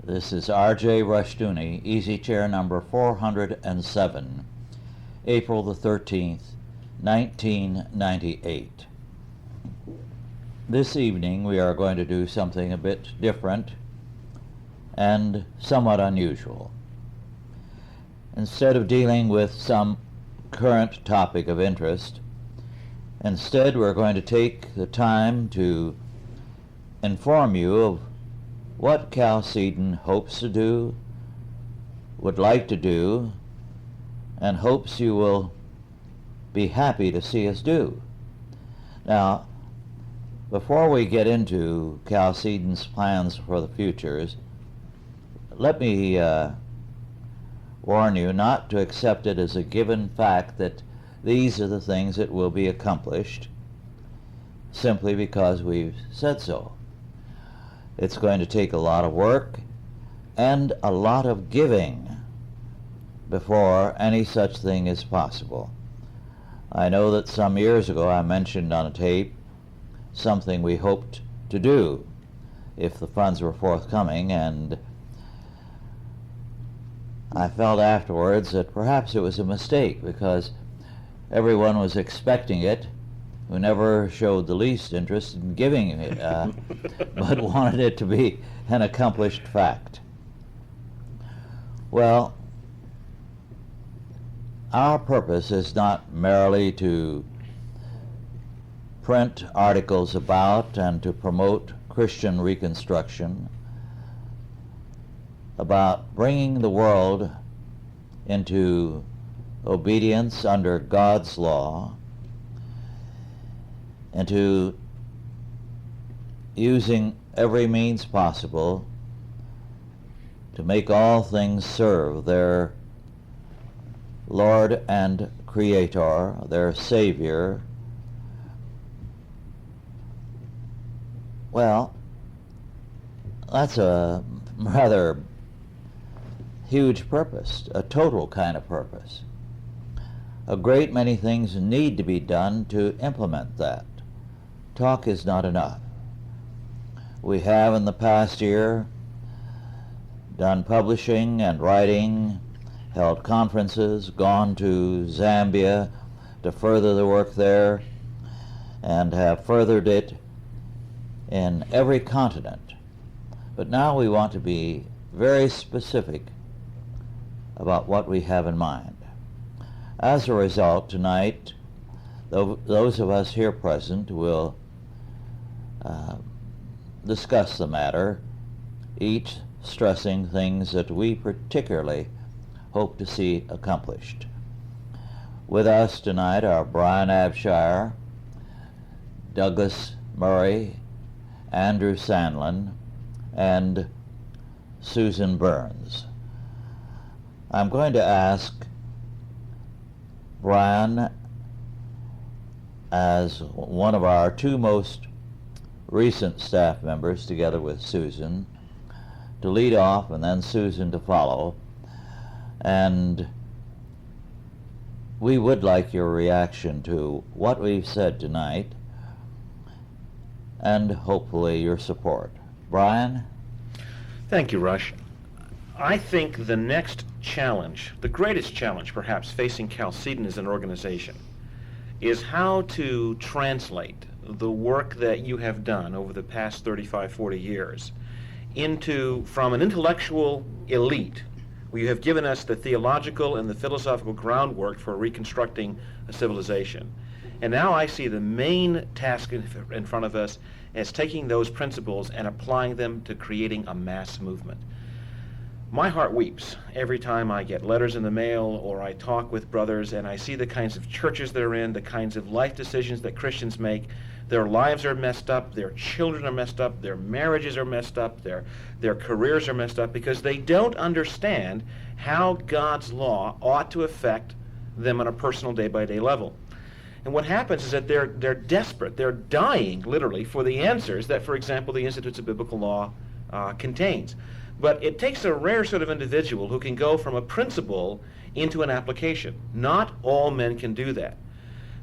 This is R.J. Rushdoony, easy chair number 407, April the 13th, 1998. This evening we are going to do something a bit different and somewhat unusual. Instead of dealing with some current topic of interest, instead we're going to take the time to inform you of what Chalcedon hopes to do, would like to do, and hopes you will be happy to see us do. Now, before we get into Chalcedon's plans for the futures, let me warn you not to accept it as a given fact that these are the things that will be accomplished simply because we've said so. It's going to take a lot of work and a lot of giving before any such thing is possible. I know that some years ago I mentioned on a tape something we hoped to do if the funds were forthcoming, and I felt afterwards that perhaps it was a mistake because everyone was expecting it who never showed the least interest in giving it, but wanted it to be an accomplished fact. Well, our purpose is not merely to print articles about and to promote Christian reconstruction, about bringing the world into obedience under God's law, and to using every means possible to make all things serve their Lord and Creator, their Savior. Well, that's a rather huge purpose, a total kind of purpose. A great many things need to be done to implement that. Talk is not enough. We have in the past year done publishing and writing, held conferences, gone to Zambia to further the work there, and have furthered it in every continent. But now we want to be very specific about what we have in mind. As a result, tonight, those of us here present will discuss the matter, each stressing things that we particularly hope to see accomplished. With us tonight are Brian Abshire, Douglas Murray, Andrew Sandlin, and Susan Burns. I'm going to ask Brian, as one of our two most recent staff members, together with Susan, to lead off, and then Susan to follow. And we would like your reaction to what we've said tonight, and hopefully your support. Brian? Thank you, Rush. I think the next challenge, the greatest challenge perhaps facing Chalcedon as an organization, is how to translate the work that you have done over the past 35, 40 years from an intellectual elite, where you have given us the theological and the philosophical groundwork for reconstructing a civilization. And now I see the main task in front of us as taking those principles and applying them to creating a mass movement. My heart weeps every time I get letters in the mail or I talk with brothers and I see the kinds of churches they're in, the kinds of life decisions that Christians make. Their lives are messed up, their children are messed up, their marriages are messed up, their careers are messed up because they don't understand how God's law ought to affect them on a personal day-by-day level. And what happens is that they're desperate, they're dying literally for the answers that, for example, the Institutes of Biblical Law contains. But it takes a rare sort of individual who can go from a principle into an application. Not all men can do that.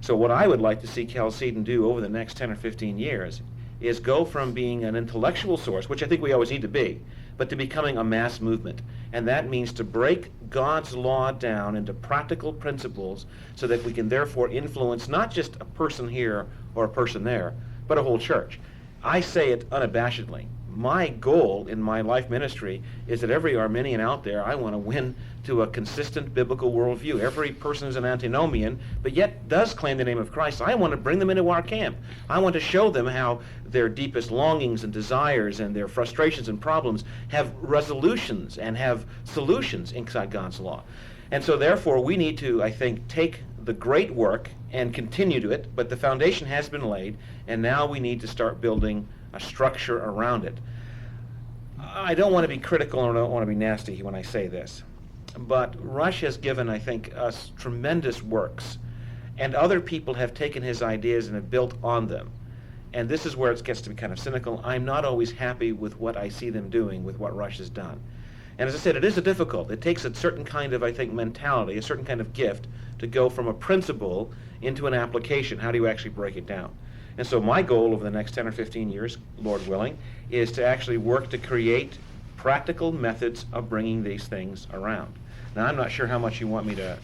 So what I would like to see Chalcedon do over the next 10 or 15 years is go from being an intellectual source, which I think we always need to be, but to becoming a mass movement. And that means to break God's law down into practical principles so that we can therefore influence not just a person here or a person there, but a whole church. I say it unabashedly. My goal in my life ministry is that every Arminian out there, I want to win to a consistent biblical worldview. Every person is an antinomian, but yet does claim the name of Christ. I want to bring them into our camp. I want to show them how their deepest longings and desires and their frustrations and problems have resolutions and have solutions inside God's law. And so therefore we need to, I think, take the great work and continue to it, but the foundation has been laid, and now we need to start building a structure around it. I don't want to be critical or I don't want to be nasty when I say this, but Rush has given, I think, us tremendous works, and other people have taken his ideas and have built on them. And this is where it gets to be kind of cynical. I'm not always happy with what I see them doing with what Rush has done. And as I said, it is difficult. It takes a certain kind of, I think, mentality, a certain kind of gift to go from a principle into an application. How do you actually break it down? And so my goal over the next 10 or 15 years, Lord willing, is to actually work to create practical methods of bringing these things around. Now, I'm not sure how much you want me to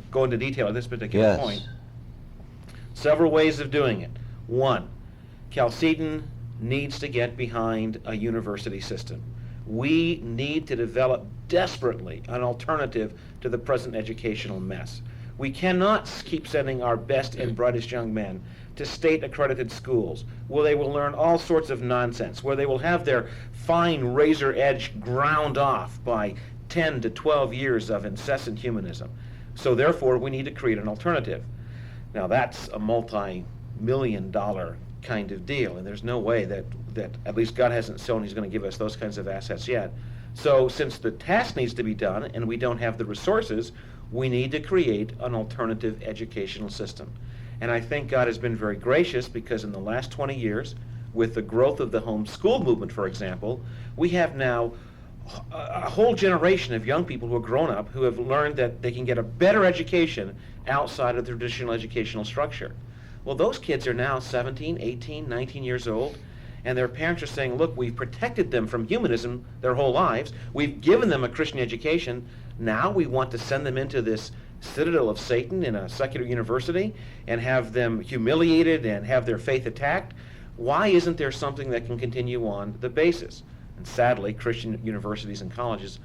go into detail at this particular point. Several ways of doing it. One, Chalcedon needs to get behind a university system. We need to develop desperately an alternative to the present educational mess. We cannot keep sending our best and brightest young men to state-accredited schools where they will learn all sorts of nonsense, where they will have their fine razor edge ground off by 10 to 12 years of incessant humanism. So therefore, we need to create an alternative. Now, that's a multi-million-dollar kind of deal, and there's no way that at least God hasn't shown he's going to give us those kinds of assets yet. So since the task needs to be done and we don't have the resources, we need to create an alternative educational system. And I think God has been very gracious because in the last 20 years, with the growth of the homeschool movement, for example, we have now a whole generation of young people who have grown up who have learned that they can get a better education outside of the traditional educational structure. Well, those kids are now 17, 18, 19 years old, and their parents are saying, look, we've protected them from humanism their whole lives. We've given them a Christian education. Now we want to send them into this citadel of Satan in a secular university and have them humiliated and have their faith attacked. Why isn't there something that can continue on the basis? And sadly, Christian universities and colleges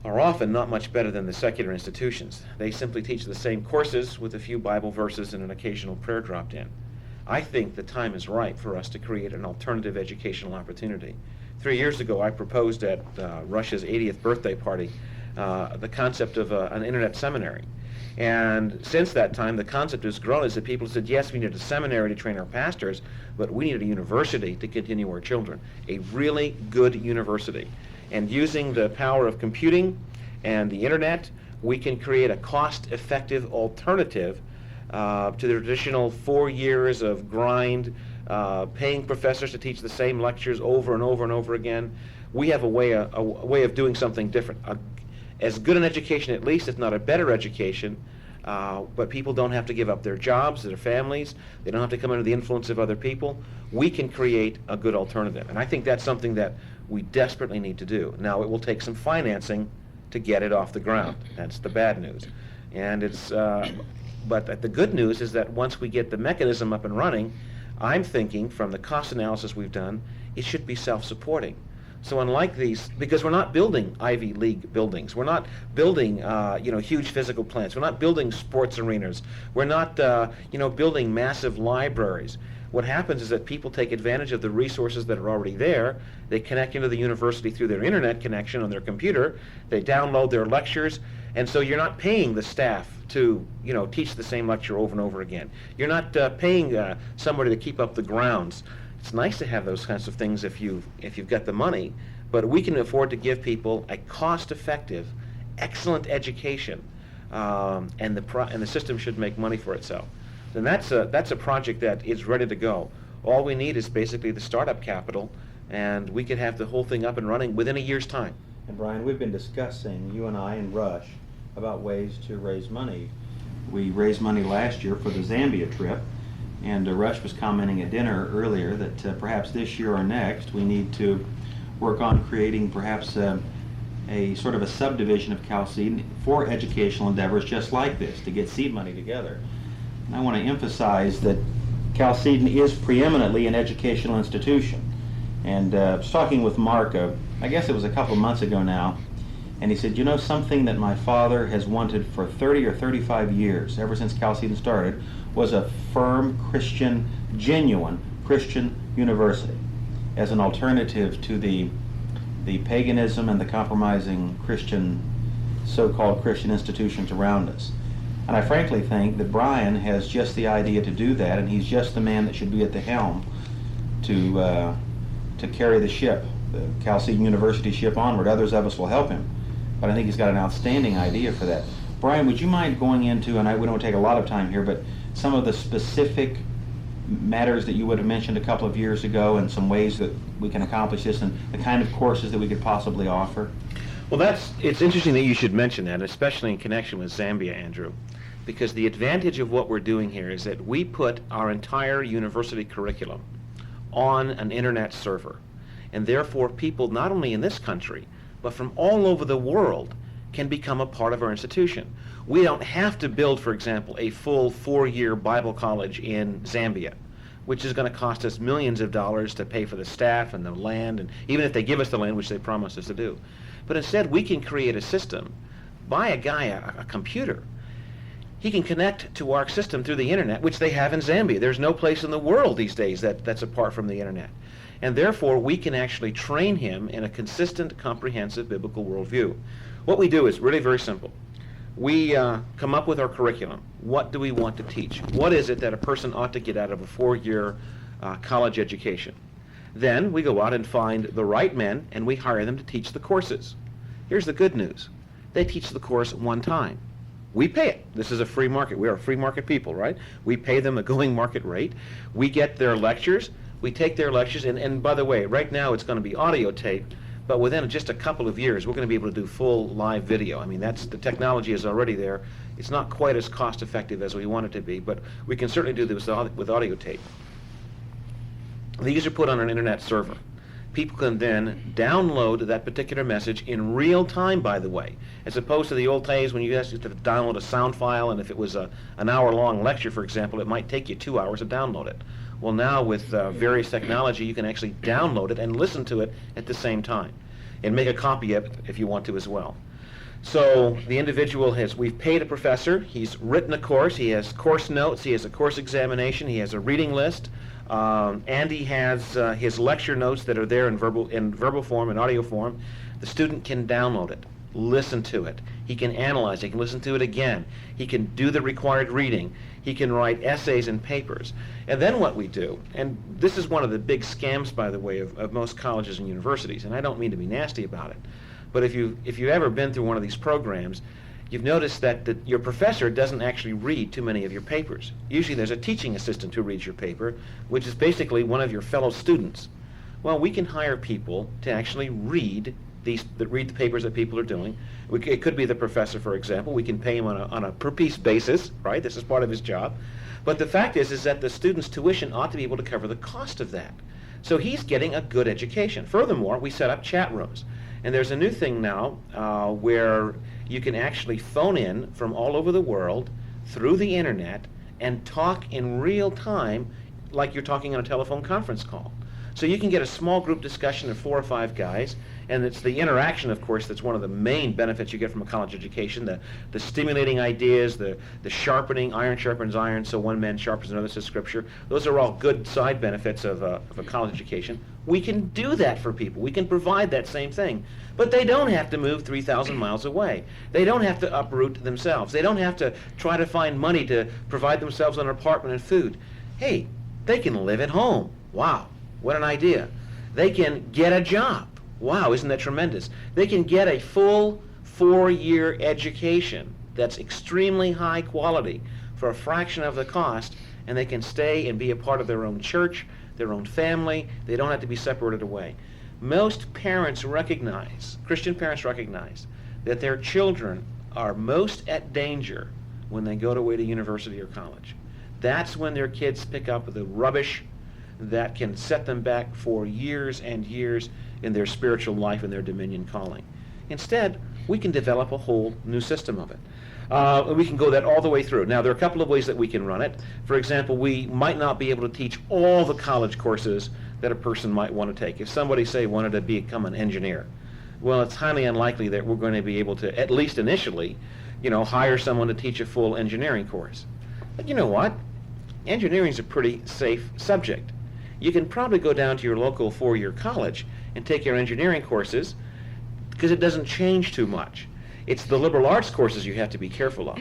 are often not much better than the secular institutions. They simply teach the same courses with a few Bible verses and an occasional prayer dropped in. I think the time is right for us to create an alternative educational opportunity. 3 years ago, I proposed at Rush's 80th birthday party the concept of an internet seminary. And since that time, the concept has grown as that people said, yes, we need a seminary to train our pastors, but we need a university to continue our children, a really good university. And using the power of computing and the internet, we can create a cost-effective alternative to the traditional 4 years of grind, paying professors to teach the same lectures over and over and over again. We have a way of doing something different. As good an education, at least, if not a better education, but people don't have to give up their jobs, their families. They don't have to come under the influence of other people. We can create a good alternative. And I think that's something that we desperately need to do. Now, it will take some financing to get it off the ground. That's the bad news. And but the good news is that once we get the mechanism up and running, I'm thinking from the cost analysis we've done, it should be self-supporting. So unlike these, because we're not building Ivy League buildings, we're not building huge physical plants, we're not building sports arenas, we're not building massive libraries. What happens is that people take advantage of the resources that are already there. They connect into the university through their internet connection on their computer. They download their lectures, and so you're not paying the staff to teach the same lecture over and over again. You're not paying somebody to keep up the grounds. It's nice to have those kinds of things if you've got the money, but we can afford to give people a cost-effective, excellent education, and the system should make money for itself. And that's a project that is ready to go. All we need is basically the startup capital, and we could have the whole thing up and running within a year's time. And Brian, we've been discussing, you and I and Rush, about ways to raise money. We raised money last year for the Zambia trip, and Rush was commenting at dinner earlier that perhaps this year or next we need to work on creating perhaps a sort of a subdivision of Chalcedon for educational endeavors just like this, to get seed money together. And I want to emphasize that Chalcedon is preeminently an educational institution. And I was talking with Mark, I guess it was a couple of months ago now, and he said, you know, something that my father has wanted for 30 or 35 years, ever since Chalcedon started, was a firm Christian, genuine Christian university as an alternative to the paganism and the compromising Christian, so-called Christian institutions around us. And I frankly think that Brian has just the idea to do that, and he's just the man that should be at the helm to carry the ship, the Chalcedon University ship, onward. Others of us will help him, but I think he's got an outstanding idea for that. Brian, would you mind going into, and we don't take a lot of time here, but some of the specific matters that you would have mentioned a couple of years ago, and some ways that we can accomplish this, and the kind of courses that we could possibly offer? Well, it's interesting that you should mention that, especially in connection with Zambia, Andrew, because the advantage of what we're doing here is that we put our entire university curriculum on an internet server, and therefore people not only in this country but from all over the world can become a part of our institution. We don't have to build, for example, a full 4-year Bible college in Zambia, which is going to cost us millions of dollars to pay for the staff and the land, and even if they give us the land, which they promised us to do. But instead, we can create a system, buy a guy a computer. He can connect to our system through the internet, which they have in Zambia. There's no place in the world these days that's apart from the internet. And therefore, we can actually train him in a consistent, comprehensive biblical worldview. What we do is really very simple. We come up with our curriculum. What do we want to teach? What is it that a person ought to get out of a 4-year college education? Then we go out and find the right men, and we hire them to teach the courses. Here's the good news. They teach the course one time. We pay it. This is a free market. We are free market people, right? We pay them a going market rate. We get their lectures. We take their lectures, and by the way, right now it's going to be audio tape, but within just a couple of years, we're going to be able to do full live video. I mean, the technology is already there. It's not quite as cost effective as we want it to be, but we can certainly do this with audio tape. These are put on an internet server. People can then download that particular message in real time, by the way, as opposed to the old days when you used to download a sound file, and if it was an hour-long lecture, for example, it might take you 2 hours to download it. Well, now with various technology, you can actually download it and listen to it at the same time, and make a copy of it if you want to as well. So the individual we've paid a professor, he's written a course, he has course notes, he has a course examination, he has a reading list, and he has his lecture notes that are there in verbal form and audio form. The student can download it, listen to it, he can analyze it, he can listen to it again, he can do the required reading, he can write essays and papers. And then what we do, and this is one of the big scams, by the way, of most colleges and universities, and I don't mean to be nasty about it, but if you've ever been through one of these programs, you've noticed that your professor doesn't actually read too many of your papers. Usually there's a teaching assistant who reads your paper, which is basically one of your fellow students. Well, we can hire people to actually read the papers that people are doing. It could be the professor, for example. We can pay him on a per piece basis, right? This is part of his job. But the fact is that the student's tuition ought to be able to cover the cost of that. So he's getting a good education. Furthermore, we set up chat rooms. And there's a new thing now where you can actually phone in from all over the world through the internet and talk in real time like you're talking on a telephone conference call. So you can get a small group discussion of 4 or 5 guys, and it's the interaction, of course, that's one of the main benefits you get from a college education, the stimulating ideas, the sharpening, iron sharpens iron, so one man sharpens another, says Scripture. Those are all good side benefits of a college education. We can do that for people. We can provide that same thing. But they don't have to move 3,000 miles away. They don't have to uproot themselves. They don't have to try to find money to provide themselves an apartment and food. Hey, they can live at home. Wow. What an idea. They can get a job. Wow, isn't that tremendous? They can get a full 4-year education that's extremely high quality for a fraction of the cost, and they can stay and be a part of their own church, their own family. They don't have to be separated away. Most parents recognize, Christian parents recognize, that their children are most at danger when they go away to university or college. That's when their kids pick up the rubbish that can set them back for years and years in their spiritual life and their dominion calling. Instead, we can develop a whole new system of it. We can go that all the way through. Now, there are a couple of ways that we can run it. For example, we might not be able to teach all the college courses that a person might want to take. If somebody, say, wanted to become an engineer, well, it's highly unlikely that we're going to be able to, at least initially, hire someone to teach a full engineering course. But you know what? Engineering is a pretty safe subject. You can probably go down to your local four-year college and take your engineering courses because it doesn't change too much. It's the liberal arts courses you have to be careful of.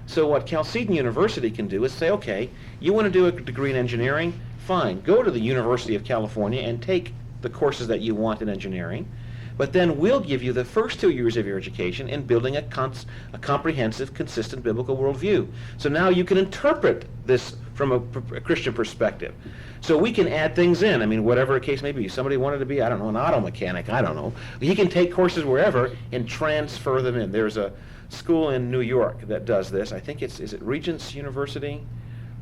So what Chalcedon University can do is say, okay, you want to do a degree in engineering? Fine, go to the University of California and take the courses that you want in engineering, but then we'll give you the first 2 years of your education in building a comprehensive, consistent biblical worldview. So now you can interpret this from a Christian perspective. So we can add things in. I mean, whatever the case may be. Somebody wanted to be, I don't know, an auto mechanic, I don't know. He can take courses wherever and transfer them in. There's a school in New York that does this. I think is it Regents University?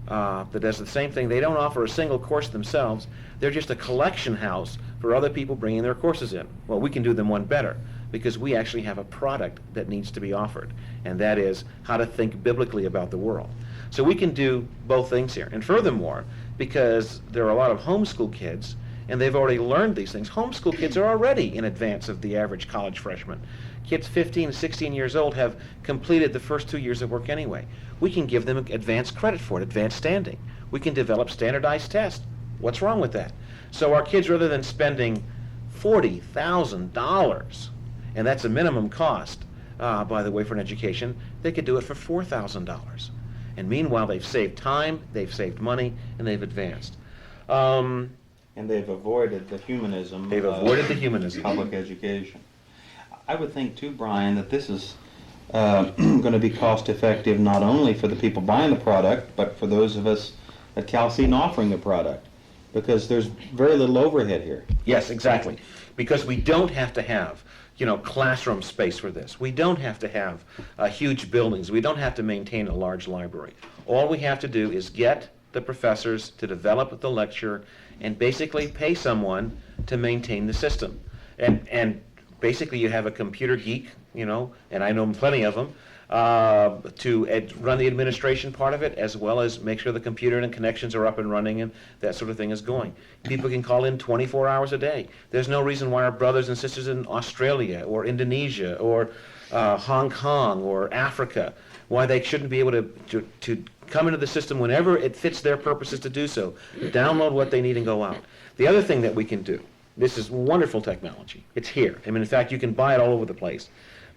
That does the same thing. They don't offer a single course themselves. They're just a collection house for other people bringing their courses in. Well, we can do them one better because we actually have a product that needs to be offered, and that is how to think biblically about the world. So we can do both things here. And furthermore, because there are a lot of homeschool kids, and they've already learned these things, homeschool kids are already in advance of the average college freshman. Kids 15, 16 years old have completed the first 2 years of work anyway. We can give them advanced credit for it, advanced standing. We can develop standardized tests. What's wrong with that? So our kids, rather than spending $40,000, and that's a minimum cost, by the way, for an education, they could do it for $4,000. And meanwhile, they've saved time, they've saved money, and they've advanced. And they've avoided the humanism. They've avoided the humanism. Public education. I would think too, Brian, that this is going to be cost effective not only for the people buying the product, but for those of us at Chalcedon offering the product, because there's very little overhead here. Yes, exactly. Because we don't have to have, classroom space for this. We don't have to have huge buildings. We don't have to maintain a large library. All we have to do is get the professors to develop the lecture and basically pay someone to maintain the system. And basically you have a computer geek, and I know plenty of them, to run the administration part of it, as well as make sure the computer and connections are up and running and that sort of thing is going. People can call in 24 hours a day. There's no reason why our brothers and sisters in Australia or Indonesia or Hong Kong or Africa, why they shouldn't be able to come into the system whenever it fits their purposes to do so, download what they need and go out. The other thing that we can do, this is wonderful technology. It's here. I mean, in fact, you can buy it all over the place.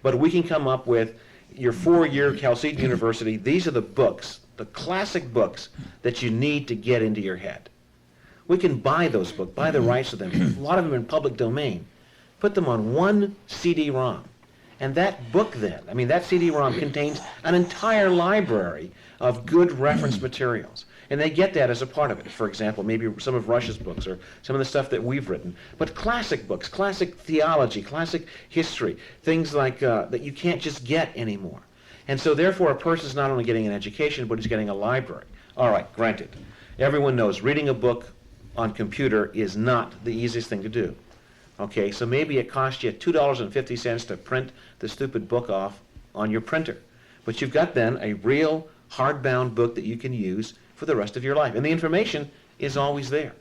But we can come up with your 4-year Chalcedon University. These are the books, the classic books that you need to get into your head. We can buy those books, buy the rights to them. A lot of them in public domain. Put them on one CD-ROM. And that book then, that CD-ROM contains an entire library of good reference materials. And they get that as a part of it. For example, maybe some of Rush's books or some of the stuff that we've written. But classic books, classic theology, classic history, things like that you can't just get anymore. And so therefore a person's not only getting an education, but he's getting a library. All right, granted. Everyone knows reading a book on computer is not the easiest thing to do. Okay, so maybe it costs you $2.50 to print the stupid book off on your printer. But you've got then a real hardbound book that you can use for the rest of your life. And the information is always there.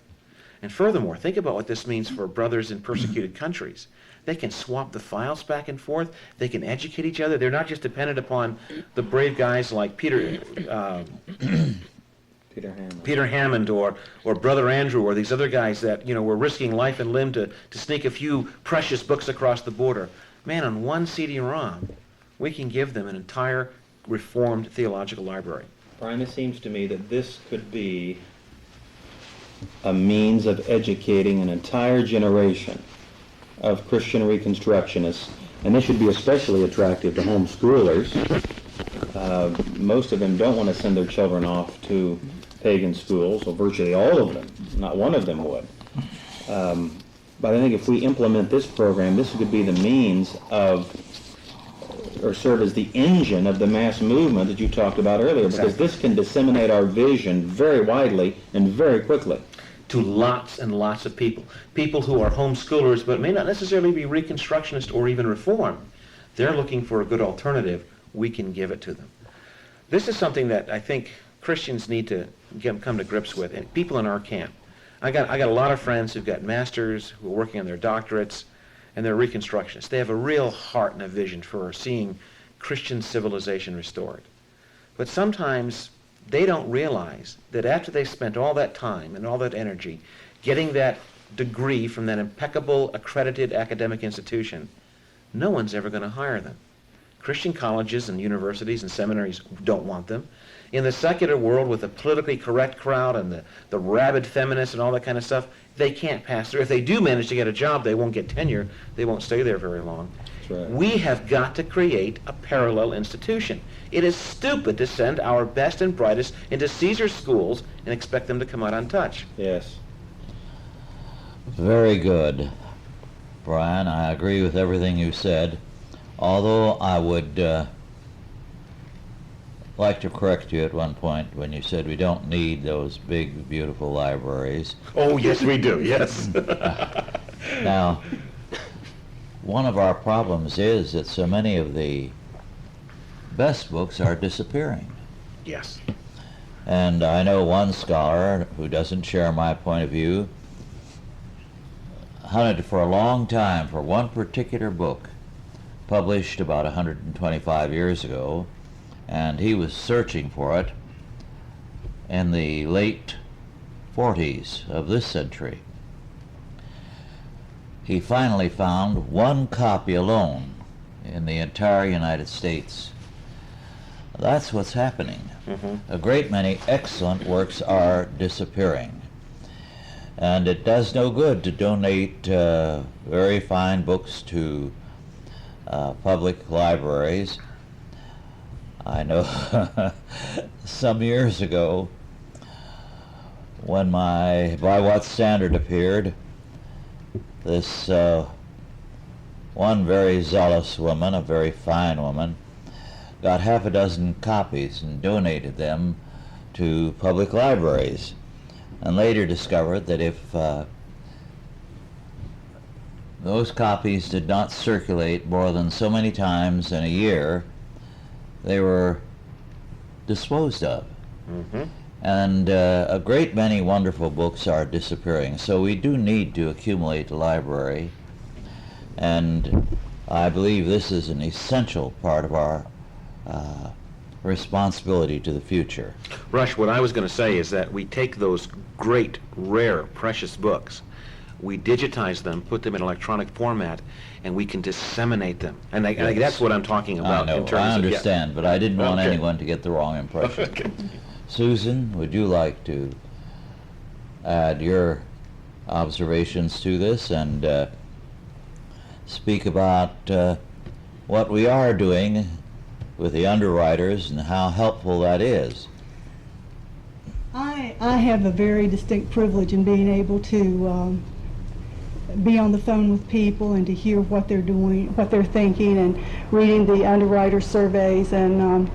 And furthermore, think about what this means for brothers in persecuted countries. They can swap the files back and forth. They can educate each other. They're not just dependent upon the brave guys like Peter Hammond or Brother Andrew or these other guys that were risking life and limb to sneak a few precious books across the border. Man, on one CD-ROM, we can give them an entire reformed theological library. Brian, it seems to me that this could be a means of educating an entire generation of Christian Reconstructionists, and this should be especially attractive to homeschoolers. Most of them don't want to send their children off to pagan schools, or virtually all of them. Not one of them would. But I think if we implement this program, this could be the means of, or serve as the engine of the mass movement that you talked about earlier, because this can disseminate our vision very widely and very quickly. to lots and lots of people. People who are homeschoolers but may not necessarily be Reconstructionist or even Reform. They're looking for a good alternative. We can give it to them. This is something that I think Christians need to come to grips with, and people in our camp. I got a lot of friends who've got masters, who are working on their doctorates, and they're Reconstructionists. They have a real heart and a vision for seeing Christian civilization restored. But sometimes they don't realize that after they've spent all that time and all that energy getting that degree from that impeccable, accredited academic institution, no one's ever going to hire them. Christian colleges and universities and seminaries don't want them. In the secular world, with the politically correct crowd and the rabid feminists and all that kind of stuff, they can't pass through. If they do manage to get a job, they won't get tenure. They won't stay there very long. That's right. We have got to create a parallel institution. It is stupid to send our best and brightest into Caesar schools and expect them to come out untouched. Yes. Very good, Brian. I agree with everything you said, although I would like to correct you at one point when you said we don't need those big, beautiful libraries. Oh, yes, we do, yes. Now, one of our problems is that so many of the best books are disappearing. Yes. And I know one scholar who doesn't share my point of view hunted for a long time for one particular book published about 125 years ago, and he was searching for it in the late 40s of this century. He finally found one copy alone in the entire United States. That's what's happening. A great many excellent works are disappearing. And it does no good to donate very fine books to public libraries. I know some years ago when my By What Standard appeared, this one very zealous woman, a very fine woman, got half a dozen copies and donated them to public libraries, and later discovered that if those copies did not circulate more than so many times in a year, they were disposed of. And a great many wonderful books are disappearing, so we do need to accumulate a library, and I believe this is an essential part of our responsibility to the future. Rush, what I was going to say is that we take those great, rare, precious books, we digitize them, put them in electronic format, and we can disseminate them. And Yes. that's what I'm talking about. I know, in terms I of, understand, but I didn't want Okay. anyone to get the wrong impression. Okay. Susan, would you like to add your observations to this and speak about what we are doing with the underwriters and how helpful that is? I have a very distinct privilege in being able to be on the phone with people and to hear what they're doing, what they're thinking, and reading the underwriter surveys. And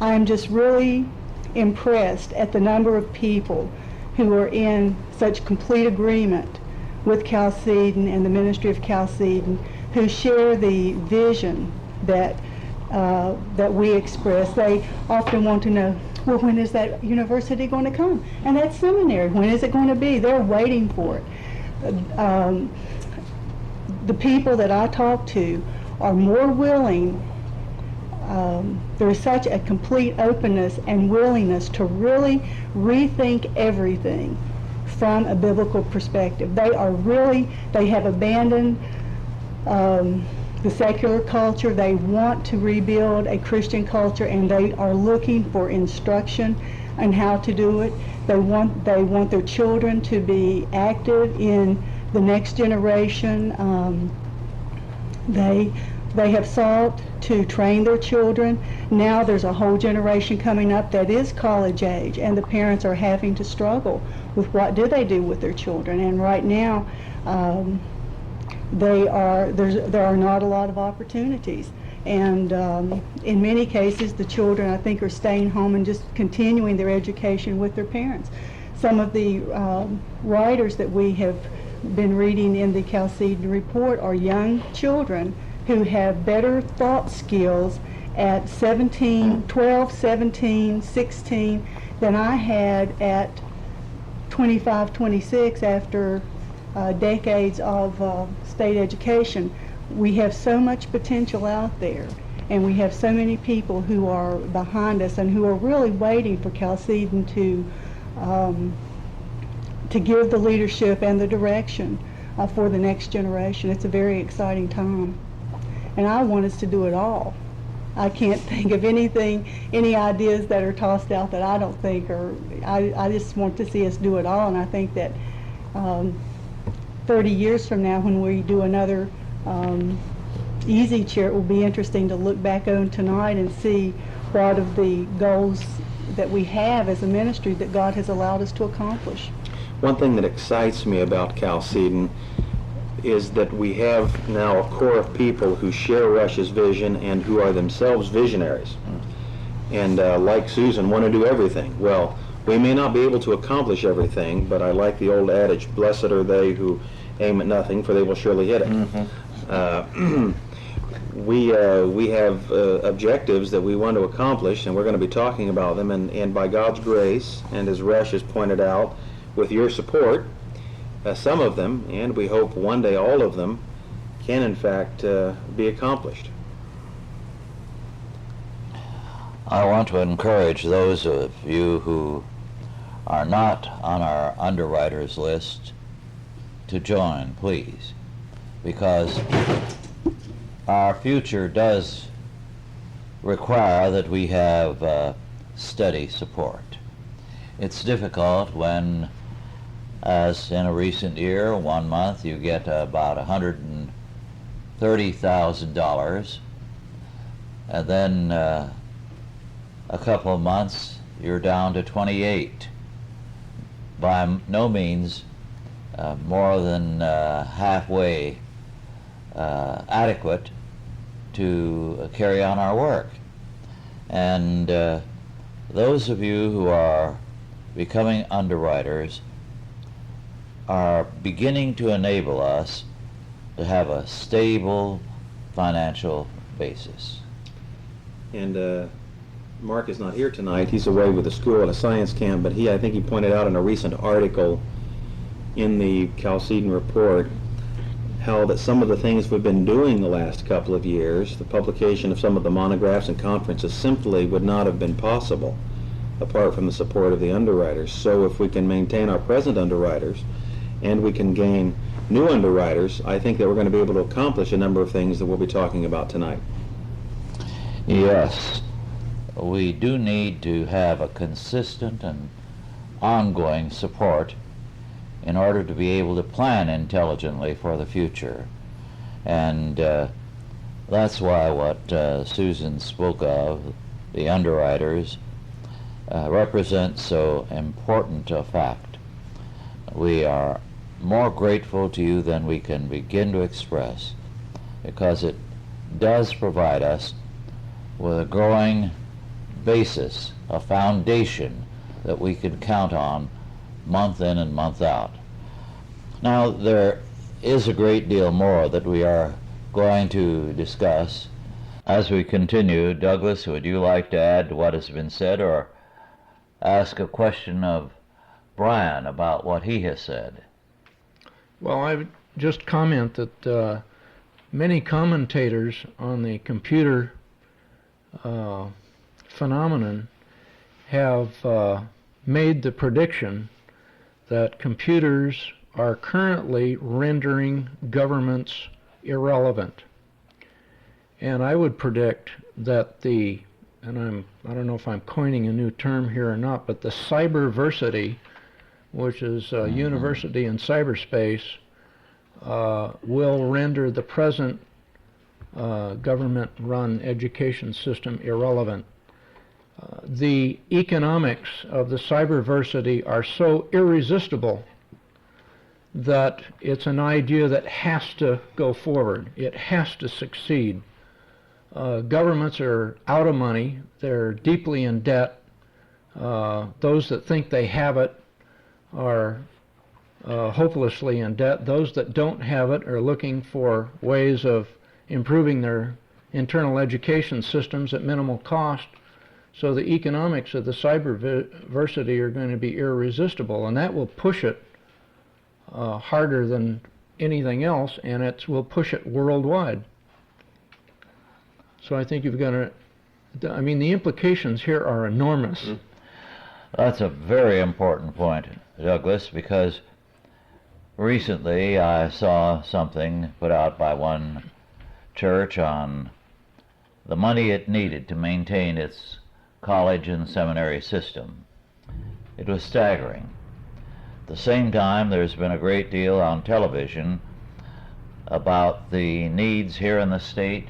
I'm just really impressed at the number of people who are in such complete agreement with Chalcedon and the Ministry of Chalcedon, who share the vision that we express. They often want to know, well, when is that university going to come? And that seminary, when is it going to be? They're waiting for it. The people that I talk to are more willing. There is such a complete openness and willingness to really rethink everything from a biblical perspective. They have abandoned the secular culture. They want to rebuild a Christian culture, and they are looking for instruction on how to do it. They want their children to be active in the next generation. They have sought to train their children. Now there's a whole generation coming up that is college age, and the parents are having to struggle with what do they do with their children. And right now, there are not a lot of opportunities. And in many cases, the children, I think, are staying home and just continuing their education with their parents. Some of the writers that we have been reading in the Chalcedon report are young children who have better thought skills at 12, 17, 16 than I had at 25, 26 after decades of state education. We have so much potential out there, and we have so many people who are behind us and who are really waiting for Chalcedon to give the leadership and the direction for the next generation. It's a very exciting time, and I want us to do it all. I can't think of any ideas that are tossed out that I don't think are, I just want to see us do it all, and I think that 30 years from now, when we do another easy chair, it will be interesting to look back on tonight and see what of the goals that we have as a ministry that God has allowed us to accomplish. One thing that excites me about Chalcedon is that we have now a core of people who share Rush's vision and who are themselves visionaries. And like Susan, want to do everything. Well, we may not be able to accomplish everything, but I like the old adage, blessed are they who aim at nothing, for they will surely hit it. Mm-hmm. We have objectives that we want to accomplish, and we're going to be talking about them, and by God's grace, and as Rush has pointed out, with your support, some of them, and we hope one day all of them, can in fact be accomplished. I want to encourage those of you who are not on our underwriters list to join, please, because our future does require that we have steady support. It's difficult when, as in a recent year, 1 month you get about $130,000, and then a couple of months you're down to 28. By no means more than halfway adequate to carry on our work. And those of you who are becoming underwriters are beginning to enable us to have a stable financial basis. And Mark is not here tonight. He's away with the school at a science camp, but I think he pointed out in a recent article in the Chalcedon report how that some of the things we've been doing the last couple of years, the publication of some of the monographs and conferences, simply would not have been possible apart from the support of the underwriters. So if we can maintain our present underwriters and we can gain new underwriters, I think that we're going to be able to accomplish a number of things that we'll be talking about tonight. Yes, we do need to have a consistent and ongoing support in order to be able to plan intelligently for the future. And that's why what Susan spoke of, the underwriters, represents so important a fact. We are more grateful to you than we can begin to express, because it does provide us with a growing basis, a foundation that we can count on month in and month out. Now, there is a great deal more that we are going to discuss as we continue. Douglas, would you like to add to what has been said, or ask a question of Brian about what he has said? Well, I would just comment that many commentators on the computer phenomenon have made the prediction that computers are currently rendering governments irrelevant. And I would predict that I don't know if I'm coining a new term here or not, but the cyberversity, which is a university in cyberspace, will render the present government-run education system irrelevant. The economics of the cyberversity are so irresistible that it's an idea that has to go forward. It has to succeed. Governments are out of money. They're deeply in debt. Those that think they have it are hopelessly in debt. Those that don't have it are looking for ways of improving their internal education systems at minimal cost. So the economics of the cyberversity are going to be irresistible, and that will push it harder than anything else, and it will push it worldwide. So I think you've got to, I mean, the implications here are enormous. That's a very important point, Douglas, because recently I saw something put out by one church on the money it needed to maintain its college and seminary system. It was staggering. At the same time, there's been a great deal on television about the needs here in the state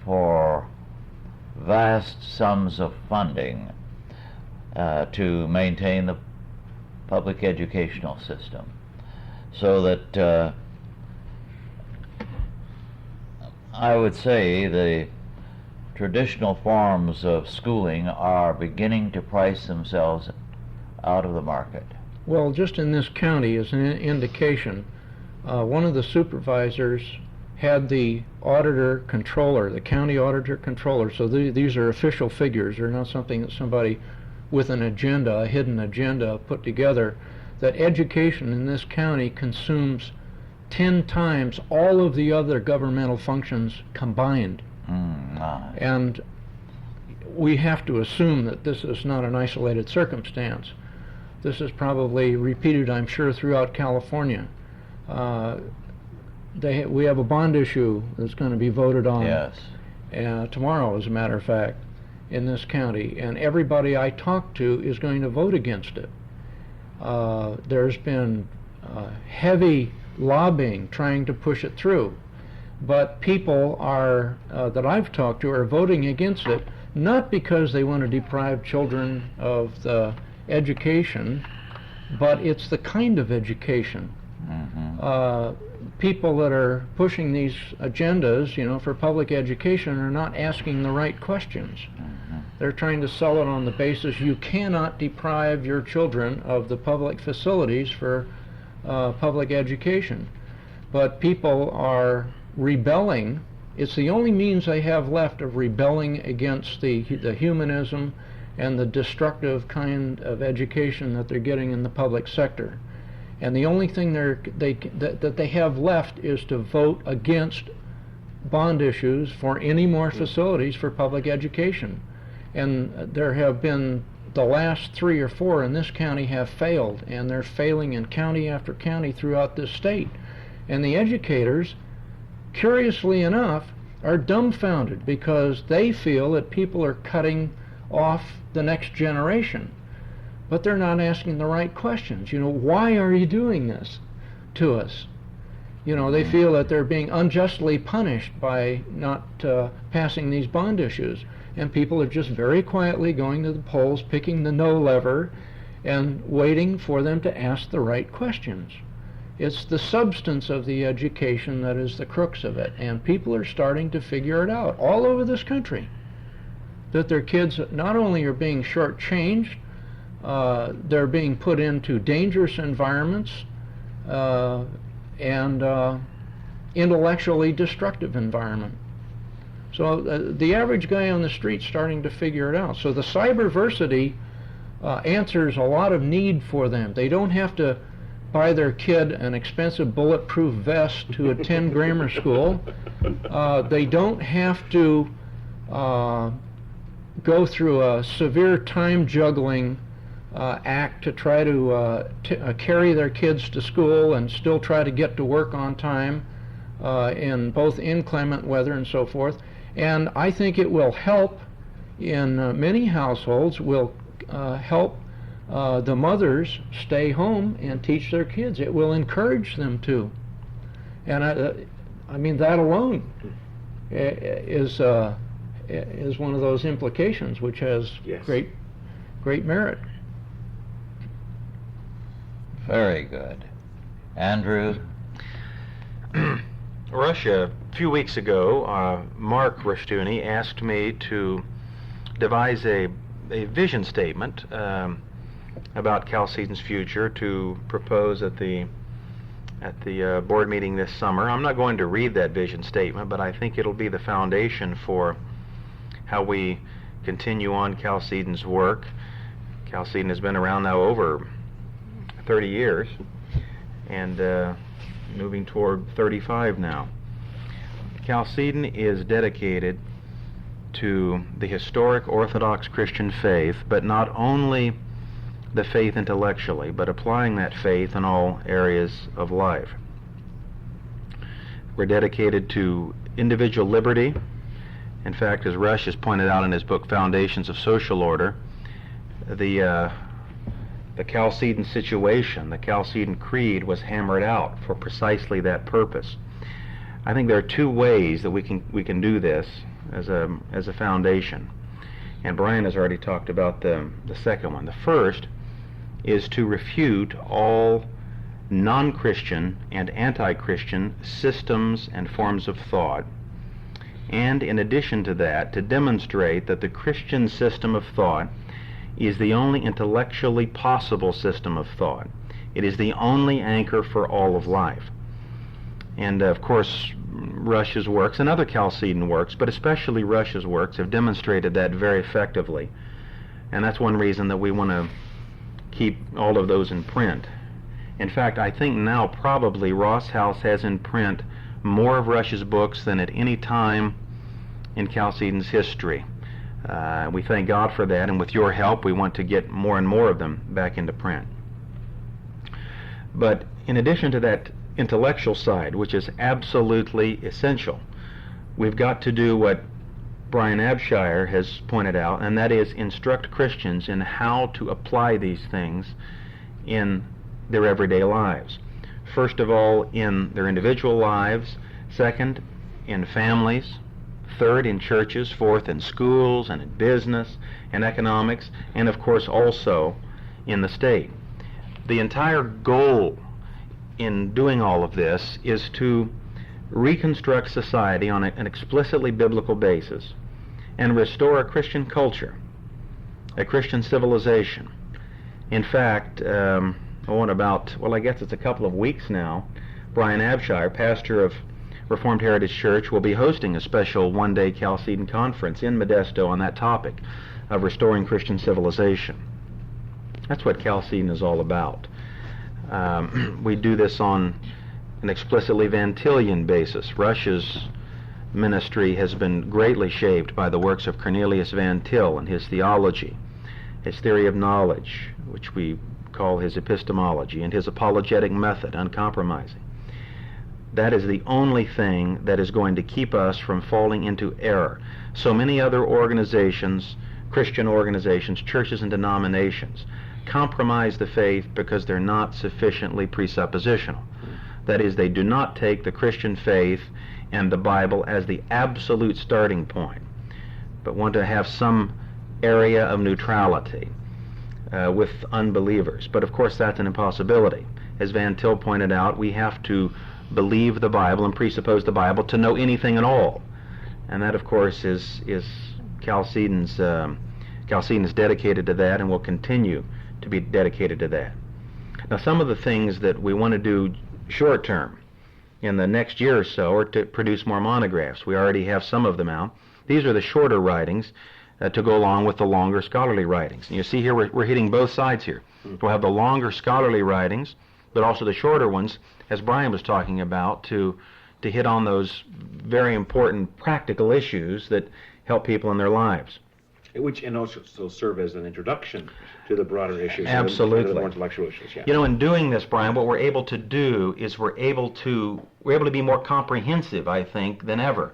for vast sums of funding to maintain the public educational system, so that I would say the traditional forms of schooling are beginning to price themselves out of the market. Well, just in this county as an indication, one of the supervisors had the auditor controller, the county auditor controller, so these are official figures. They're not something that somebody with an agenda, a hidden agenda, put together, that education in this county consumes 10 times all of the other governmental functions combined. And we have to assume that this is not an isolated circumstance. This is probably repeated, I'm sure, throughout California. We have a bond issue that's going to be voted on tomorrow, as a matter of fact, in this county, and everybody I talk to is going to vote against it. There's been heavy lobbying trying to push it through, but people are that I've talked to are voting against it, not because they want to deprive children of the education, but it's the kind of education. People that are pushing these agendas, you know, for public education are not asking the right questions. They're trying to sell it on the basis you cannot deprive your children of the public facilities for public education. But people are rebelling. It's the only means they have left of rebelling against the humanism and the destructive kind of education that they're getting in the public sector. And the only thing that they have left is to vote against bond issues for any more facilities for public education. And there have been, the last 3 or 4 in this county have failed, and they're failing in county after county throughout this state. And the educators, curiously enough, are dumbfounded because they feel that people are cutting off the next generation. But they're not asking the right questions. You know, why are you doing this to us? You know, they feel that they're being unjustly punished by not passing these bond issues. And people are just very quietly going to the polls, picking the no lever, and waiting for them to ask the right questions. It's the substance of the education that is the crux of it. And people are starting to figure it out all over this country, that their kids not only are being shortchanged, they're being put into dangerous environments and intellectually destructive environment. So the average guy on the street's starting to figure it out. So the cyberversity answers a lot of need for them. They don't have to buy their kid an expensive bulletproof vest to attend grammar school. They don't have to go through a severe time juggling act to try to carry their kids to school and still try to get to work on time in both inclement weather and so forth. And I think it will help in many households, will help the mothers stay home and teach their kids. It will encourage them to. And I mean, that alone is one of those implications which has great merit. Very good. Andrew? Russia few weeks ago, Mark Rushtuni asked me to devise a vision statement about Chalcedon's future to propose at the board meeting this summer. I'm not going to read that vision statement, but I think it'll be the foundation for how we continue on Chalcedon's work. Chalcedon has been around now over 30 years, and moving toward 35 now. Chalcedon is dedicated to the historic Orthodox Christian faith, but not only the faith intellectually, but applying that faith in all areas of life. We're dedicated to individual liberty. In fact, as Rush has pointed out in his book Foundations of Social Order, the Chalcedon situation, the Chalcedon Creed, was hammered out for precisely that purpose. I think there are two ways that we can do this as a foundation, and Brian has already talked about the second one. The first is to refute all non-Christian and anti-Christian systems and forms of thought, and in addition to that, to demonstrate that the Christian system of thought is the only intellectually possible system of thought. It is the only anchor for all of life. And of course, Rush's works and other Chalcedon works, but especially Rush's works, have demonstrated that very effectively. And that's one reason that we want to keep all of those in print. In fact, I think now probably Ross House has in print more of Rush's books than at any time in Chalcedon's history. We thank God for that, and with your help, we want to get more and more of them back into print. But in addition to that intellectual side, which is absolutely essential, we've got to do what Brian Abshire has pointed out, and that is instruct Christians in how to apply these things in their everyday lives. First of all, in their individual lives. Second, in families. Third, in churches. Fourth, in schools and in business and economics, and of course also in the state. The entire goal in doing all of this is to reconstruct society on an explicitly biblical basis and restore a Christian culture, a Christian civilization. In fact, I guess it's a couple of weeks now, Brian Abshire, pastor of Reformed Heritage Church, will be hosting a special one-day Chalcedon conference in Modesto on that topic of restoring Christian civilization. That's what Chalcedon is all about. We do this on an explicitly Van Tillian basis. Rush's ministry has been greatly shaped by the works of Cornelius Van Til and his theology, his theory of knowledge, which we call his epistemology, and his apologetic method, uncompromising. That is the only thing that is going to keep us from falling into error. So many other organizations, Christian organizations, churches and denominations, compromise the faith because they're not sufficiently presuppositional. That is, they do not take the Christian faith and the Bible as the absolute starting point, but want to have some area of neutrality with unbelievers. But of course that's an impossibility. As Van Til pointed out, we have to believe the Bible and presuppose the Bible to know anything at all. And that, of course, is Chalcedon's dedicated to that and will continue to be dedicated to that. Now, some of the things that we want to do short term in the next year or so are to produce more monographs. We already have some of them out. These are the shorter writings to go along with the longer scholarly writings. And you see here we're hitting both sides here. We'll have the longer scholarly writings, but also the shorter ones, as Brian was talking about, to hit on those very important practical issues that help people in their lives. Which and also serve as an introduction to the broader issues. Absolutely. The more intellectual issues, yeah. You know, in doing this, Brian, what we're able to do is we're able to be more comprehensive, I think, than ever.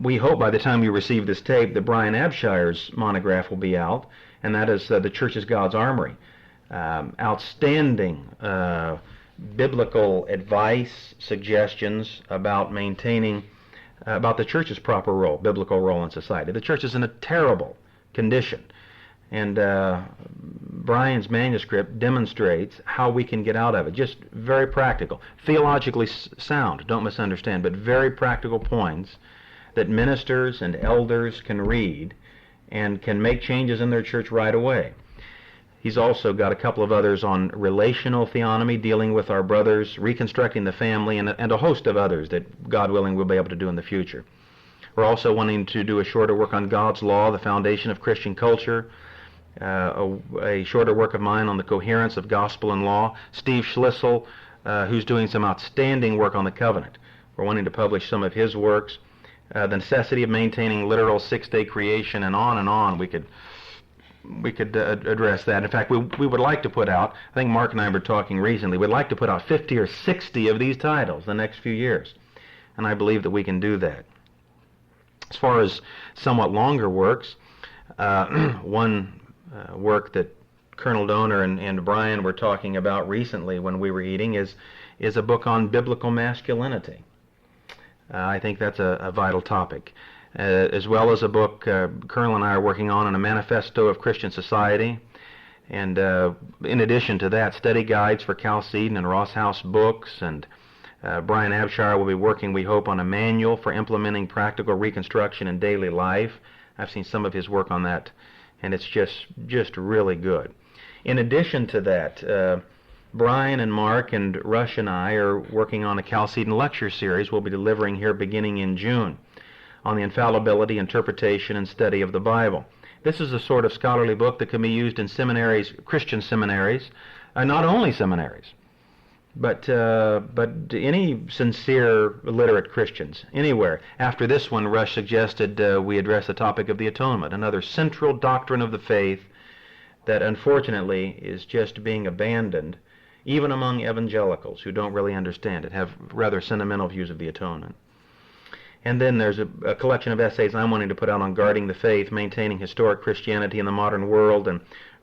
We hope by the time you receive this tape that Brian Abshire's monograph will be out, and that is The Church is God's Armory. Outstanding biblical advice, suggestions about maintaining about the church's proper role, biblical role in society. The church is in a terrible condition, and Brian's manuscript demonstrates how we can get out of it. Just very practical, theologically sound, don't misunderstand, but very practical points that ministers and elders can read and can make changes in their church right away. He's also got a couple of others on relational theonomy, dealing with our brothers, reconstructing the family, and a host of others that, God willing, we'll be able to do in the future. We're also wanting to do a shorter work on God's law, the foundation of Christian culture, a shorter work of mine on the coherence of gospel and law. Steve Schlissel, who's doing some outstanding work on the covenant. We're wanting to publish some of his works. The necessity of maintaining literal six-day creation, and on. We could address that. In fact, we would like to put out, I think Mark and I were talking recently, we'd like to put out 50 or 60 of these titles the next few years. And I believe that we can do that. As far as somewhat longer works, one work that Colonel Donor and Brian were talking about recently when we were eating is a book on biblical masculinity. I think that's a vital topic. As well as a book Colonel and I are working on a manifesto of Christian society. And in addition to that, study guides for Chalcedon and Ross House books. And Brian Abshire will be working, we hope, on a manual for implementing practical reconstruction in daily life. I've seen some of his work on that, and it's just really good. In addition to that, Brian and Mark and Rush and I are working on a Chalcedon lecture series we'll be delivering here beginning in June on the infallibility, interpretation, and study of the Bible. This is a sort of scholarly book that can be used in seminaries, Christian seminaries, not only seminaries, but any sincere, literate Christians, anywhere. After this one, Rush suggested we address the topic of the atonement, another central doctrine of the faith that unfortunately is just being abandoned, even among evangelicals who don't really understand it, have rather sentimental views of the atonement. And then there's a collection of essays I'm wanting to put out on guarding the faith, maintaining historic Christianity in the modern world, and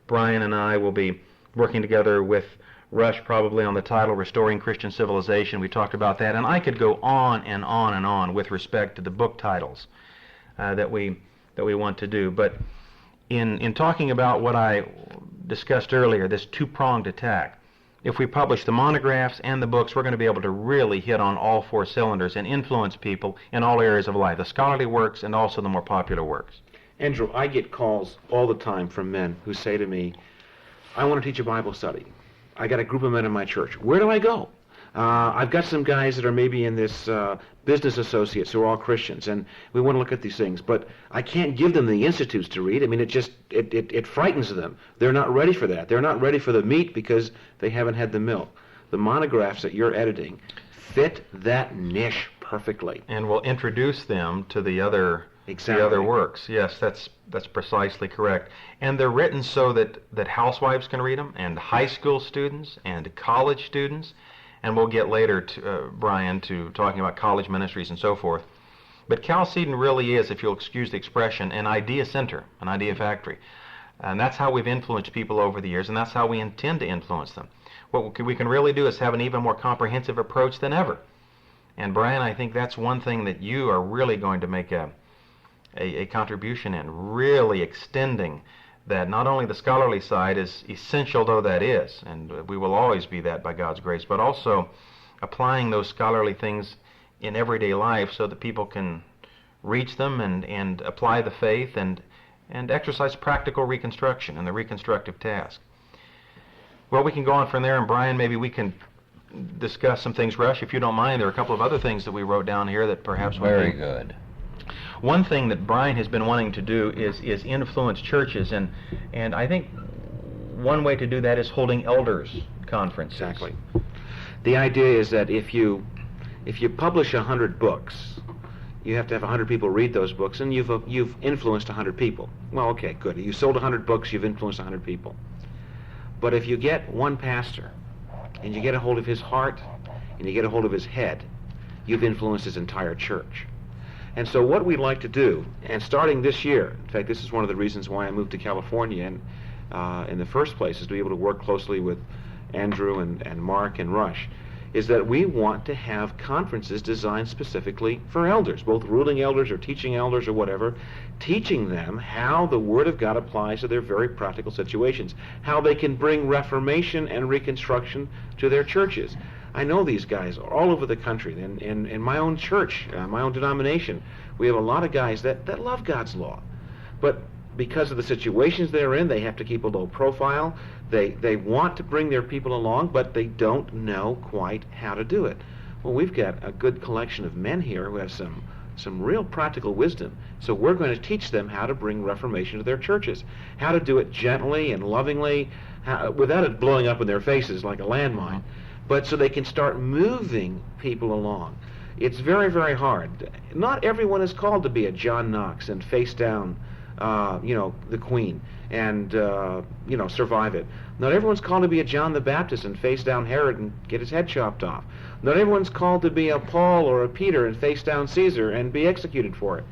Brian and I will be working together with Rush probably on the title Restoring Christian Civilization. We talked about that, and I could go on and on and on with respect to the book titles that we want to do. But in talking about what I discussed earlier, this two-pronged attack, if we publish the monographs and the books, we're going to be able to really hit on all four cylinders and influence people in all areas of life, the scholarly works and also the more popular works. Andrew, I get calls all the time from men who say to me, I want to teach a Bible study. I got a group of men in my church. Where do I go? I've got some guys that are maybe in this business associates who are all Christians, and we want to look at these things, but I can't give them the institutes to read. I mean, it frightens them. They're not ready for that. They're not ready for the meat because they haven't had the milk. The monographs that you're editing fit that niche perfectly. And we'll introduce them to the other works. Yes, that's precisely correct. And they're written so that housewives can read them, and high school students, and college students. And we'll get later, Brian, to talking about college ministries and so forth. But Chalcedon really is, if you'll excuse the expression, an idea center, an idea factory. And that's how we've influenced people over the years, and that's how we intend to influence them. What we can really do is have an even more comprehensive approach than ever. And Brian, I think that's one thing that you are really going to make a contribution in, really extending that not only the scholarly side, is essential though that is, and we will always be that by God's grace, but also applying those scholarly things in everyday life so that people can reach them and apply the faith and exercise practical reconstruction and the reconstructive task. Well, we can go on from there, and Brian, maybe we can discuss some things. Rush, if you don't mind, there are a couple of other things that we wrote down here that perhaps Very good. One thing that Brian has been wanting to do is influence churches, and I think one way to do that is holding elders conferences. Exactly. The idea is that if you publish 100 books, you have to have 100 people read those books, and you've influenced 100 people. Well, okay, good. You sold 100 books, you've influenced 100 people. But if you get one pastor, and you get a hold of his heart, and you get a hold of his head, you've influenced his entire church. And so what we'd like to do, and starting this year, in fact, this is one of the reasons why I moved to California in the first place, is to be able to work closely with Andrew and Mark and Rush, is that we want to have conferences designed specifically for elders, both ruling elders or teaching elders or whatever, teaching them how the Word of God applies to their very practical situations, how they can bring reformation and reconstruction to their churches. I know these guys all over the country. In my own church, my own denomination, we have a lot of guys that love God's law. But because of the situations they're in, they have to keep a low profile. They want to bring their people along, but they don't know quite how to do it. Well, we've got a good collection of men here who have some real practical wisdom. So we're going to teach them how to bring reformation to their churches, how to do it gently and lovingly, without it blowing up in their faces like a landmine, but so they can start moving people along. It's very, very hard. Not everyone is called to be a John Knox and face down the Queen and survive it. Not everyone's called to be a John the Baptist and face down Herod and get his head chopped off. Not everyone's called to be a Paul or a Peter and face down Caesar and be executed for it.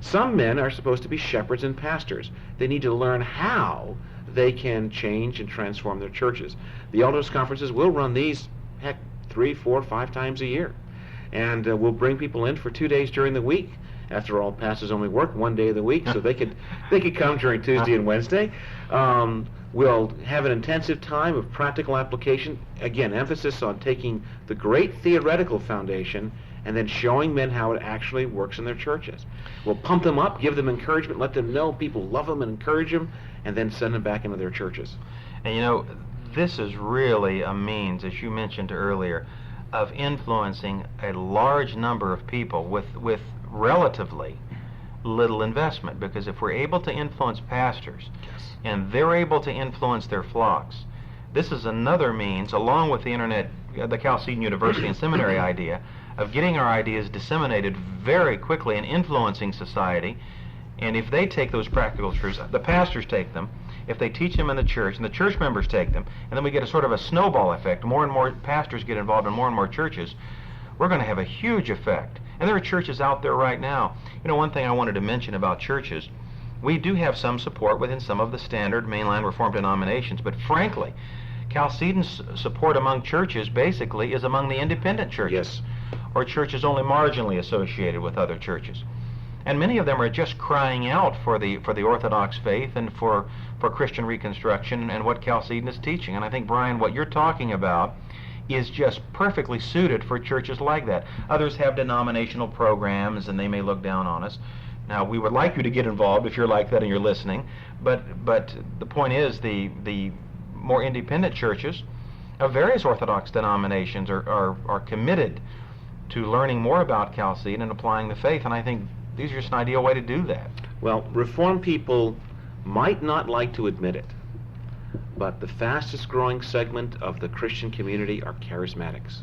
Some men are supposed to be shepherds and pastors. They need to learn how they can change and transform their churches. The elders' conferences will run these, 3, 4, 5 times a year. And we'll bring people in for 2 days during the week. After all, pastors only work 1 day of the week, so they could come during Tuesday and Wednesday. We'll have an intensive time of practical application. Again, emphasis on taking the great theoretical foundation and then showing men how it actually works in their churches. We'll pump them up, give them encouragement, let them know people love them and encourage them, and then send them back into their churches. And this is really a means, as you mentioned earlier, of influencing a large number of people with relatively little investment, because if we're able to influence pastors, and they're able to influence their flocks, this is another means, along with the internet, the Chalcedon University and Seminary idea, of getting our ideas disseminated very quickly and influencing society. And if they take those practical truths, the pastors take them, if they teach them in the church, and the church members take them, and then we get a sort of a snowball effect, more and more pastors get involved in more and more churches, we're going to have a huge effect. And there are churches out there right now. One thing I wanted to mention about churches, we do have some support within some of the standard mainline Reformed denominations, but frankly, Chalcedon's support among churches basically is among the independent churches, or churches only marginally associated with other churches. And many of them are just crying out for the Orthodox faith and for Christian reconstruction and what Chalcedon is teaching. And I think, Brian, what you're talking about is just perfectly suited for churches like that. Others have denominational programs and they may look down on us. Now, we would like you to get involved if you're like that and you're listening, but the point is the more independent churches of various Orthodox denominations are committed to learning more about Chalcedon and applying the faith, and I think these are just an ideal way to do that. Well, Reformed people might not like to admit it, but the fastest growing segment of the Christian community are charismatics.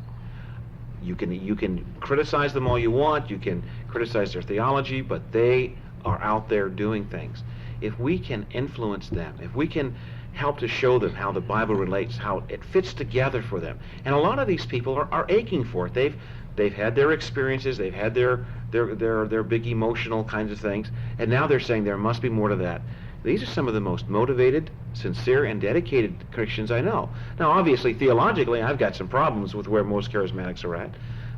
You can criticize them all you want, you can criticize their theology, but they are out there doing things. If we can influence them, if we can help to show them how the Bible relates, how it fits together for them, and a lot of these people are aching for it. They've had their experiences, they've had their big emotional kinds of things, and now they're saying there must be more to that. These are some of the most motivated, sincere, and dedicated Christians I know. Now, obviously, theologically, I've got some problems with where most charismatics are at,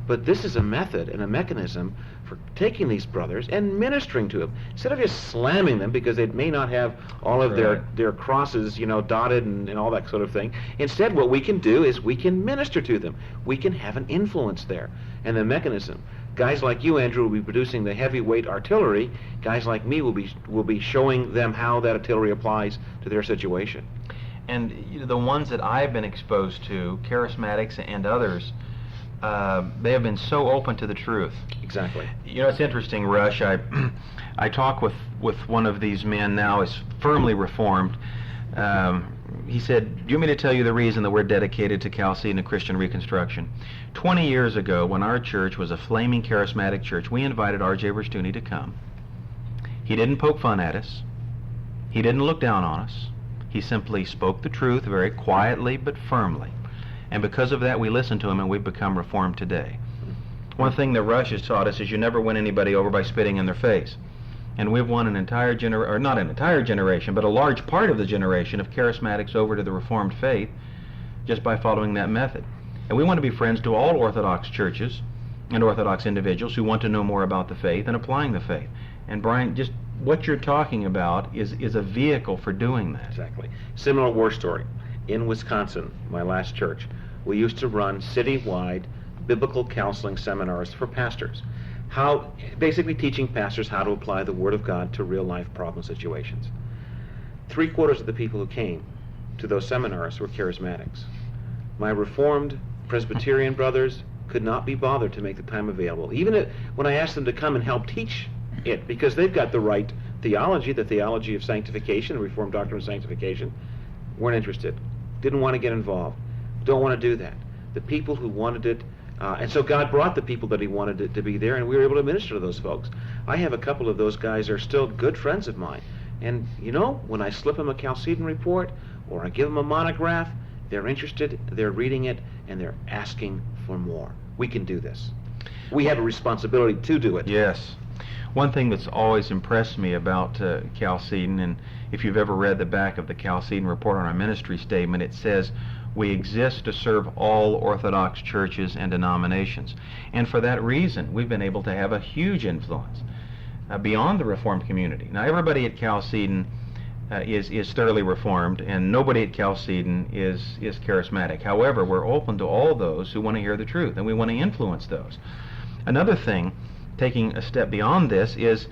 but this is a method and a mechanism for taking these brothers and ministering to them, instead of just slamming them because they may not have all of their crosses, dotted and all that sort of thing. Instead, what we can do is we can minister to them. We can have an influence there. And the mechanism, guys like you, Andrew, will be producing the heavyweight artillery. Guys like me will be showing them how that artillery applies to their situation. And the ones that I've been exposed to, charismatics and others, they have been so open to the truth. Exactly. It's interesting, Rush. I talk with one of these men now, is firmly Reformed. He said, "Do you want me to tell you the reason that we're dedicated to Chalcedon and Christian Reconstruction? 20 years ago, when our church was a flaming charismatic church, we invited R.J. Verstuni to come. He didn't poke fun at us. He didn't look down on us. He simply spoke the truth very quietly but firmly. And because of that, we listened to him, and we've become Reformed today." One thing that Rush has taught us is you never win anybody over by spitting in their face. And we've won an entire or not an entire generation, but a large part of the generation of charismatics over to the Reformed faith just by following that method. And we want to be friends to all Orthodox churches and Orthodox individuals who want to know more about the faith and applying the faith. And Brian, just what you're talking about is a vehicle for doing that. Exactly. Similar war story. In Wisconsin, my last church, we used to run citywide biblical counseling seminars for pastors. Basically teaching pastors how to apply the Word of God to real life problem situations. 3/4 of the people who came to those seminars were charismatics. My Reformed Presbyterian brothers could not be bothered to make the time available, even when I asked them to come and help teach it, because they've got the right theology, the theology of sanctification, the Reformed doctrine of sanctification. Weren't interested, didn't want to get involved, don't want to do that. The people who wanted it, and so God brought the people that he wanted it to be there, and we were able to minister to those folks. I have a couple of those guys are still good friends of mine, and you know, when I slip them a Chalcedon report or I give them a monograph, they're interested, they're reading it, and they're asking for more. We can do this. We have a responsibility to do it. Yes. One thing that's always impressed me about Chalcedon, and if you've ever read the back of the Chalcedon report on our ministry statement, it says, "We exist to serve all Orthodox churches and denominations." And for that reason, we've been able to have a huge influence beyond the Reformed community. Now, everybody at Chalcedon is thoroughly Reformed, and nobody at Chalcedon is charismatic. However, we're open to all those who want to hear the truth, and we want to influence those. Another thing, taking a step beyond this, is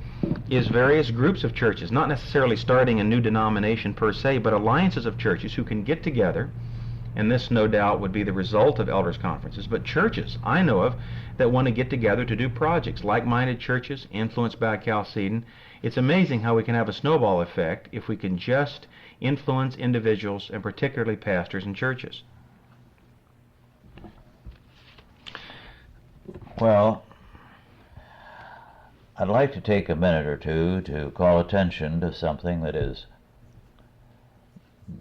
various groups of churches, not necessarily starting a new denomination per se, but alliances of churches who can get together, and this no doubt would be the result of elders conferences, but churches I know of that want to get together to do projects, like-minded churches influenced by Chalcedon. It's amazing how we can have a snowball effect if we can just influence individuals, and particularly pastors and churches. Well, I'd like to take a minute or two to call attention to something that is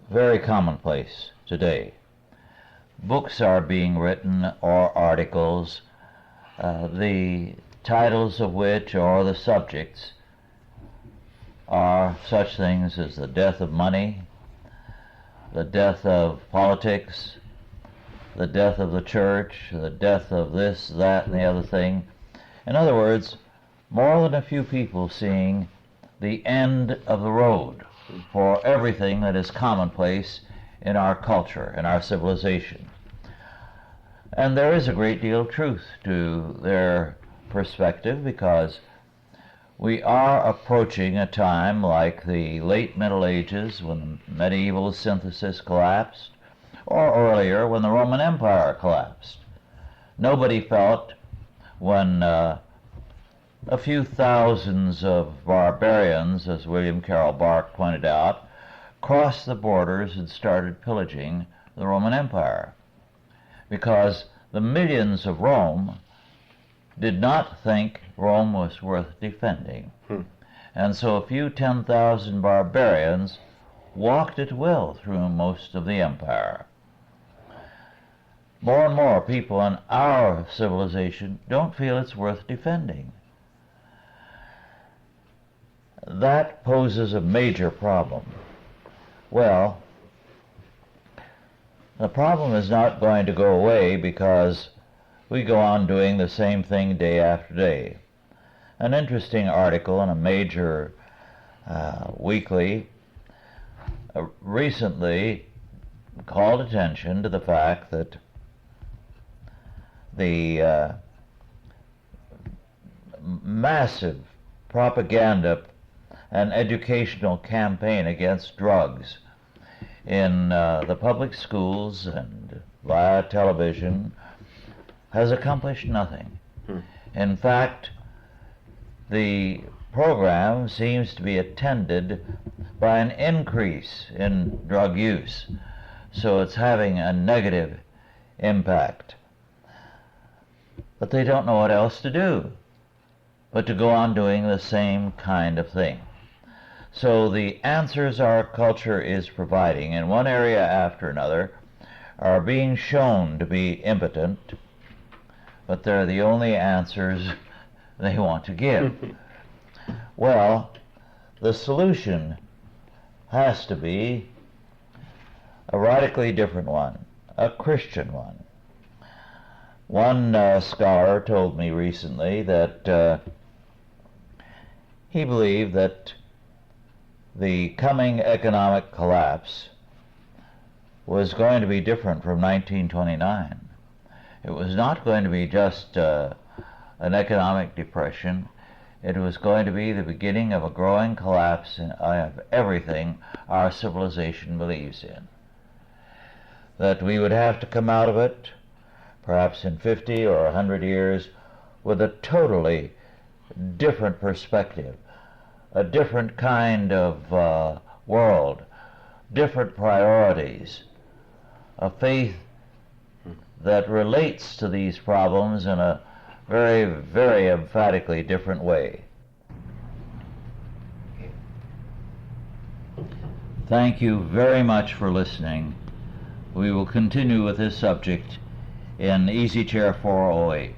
very commonplace today. Books are being written, or articles, the titles of which, or the subjects, are such things as the death of money, the death of politics, the death of the church, the death of this, that, and the other thing. In other words, more than a few people seeing the end of the road for everything that is commonplace in our culture, in our civilization. And there is a great deal of truth to their perspective, because we are approaching a time like the late Middle Ages, when medieval synthesis collapsed, or earlier when the Roman Empire collapsed. Nobody felt when a few thousands of barbarians, as William Carroll Bark pointed out, crossed the borders and started pillaging the Roman Empire, because the millions of Rome did not think Rome was worth defending. And so a few 10,000 barbarians walked at will through most of the empire. More and more people in our civilization don't feel it's worth defending. That poses a major problem. Well, the problem is not going to go away because we go on doing the same thing day after day. An interesting article in a major weekly recently called attention to the fact that the massive propaganda and educational campaign against drugs in the public schools and via television has accomplished nothing. In fact, the program seems to be attended by an increase in drug use, so it's having a negative impact. But they don't know what else to do but to go on doing the same kind of thing. So the answers our culture is providing in one area after another are being shown to be impotent, but they're the only answers they want to give. Well, the solution has to be a radically different one, a Christian one. One scholar told me recently that he believed that the coming economic collapse was going to be different from 1929. It was not going to be just an economic depression. It was going to be the beginning of a growing collapse of everything our civilization believes in. That we would have to come out of it, perhaps in 50 or 100 years, with a totally different perspective, a different kind of world, different priorities, a faith that relates to these problems in a very, very emphatically different way. Thank you very much for listening. We will continue with this subject in Easy Chair 408.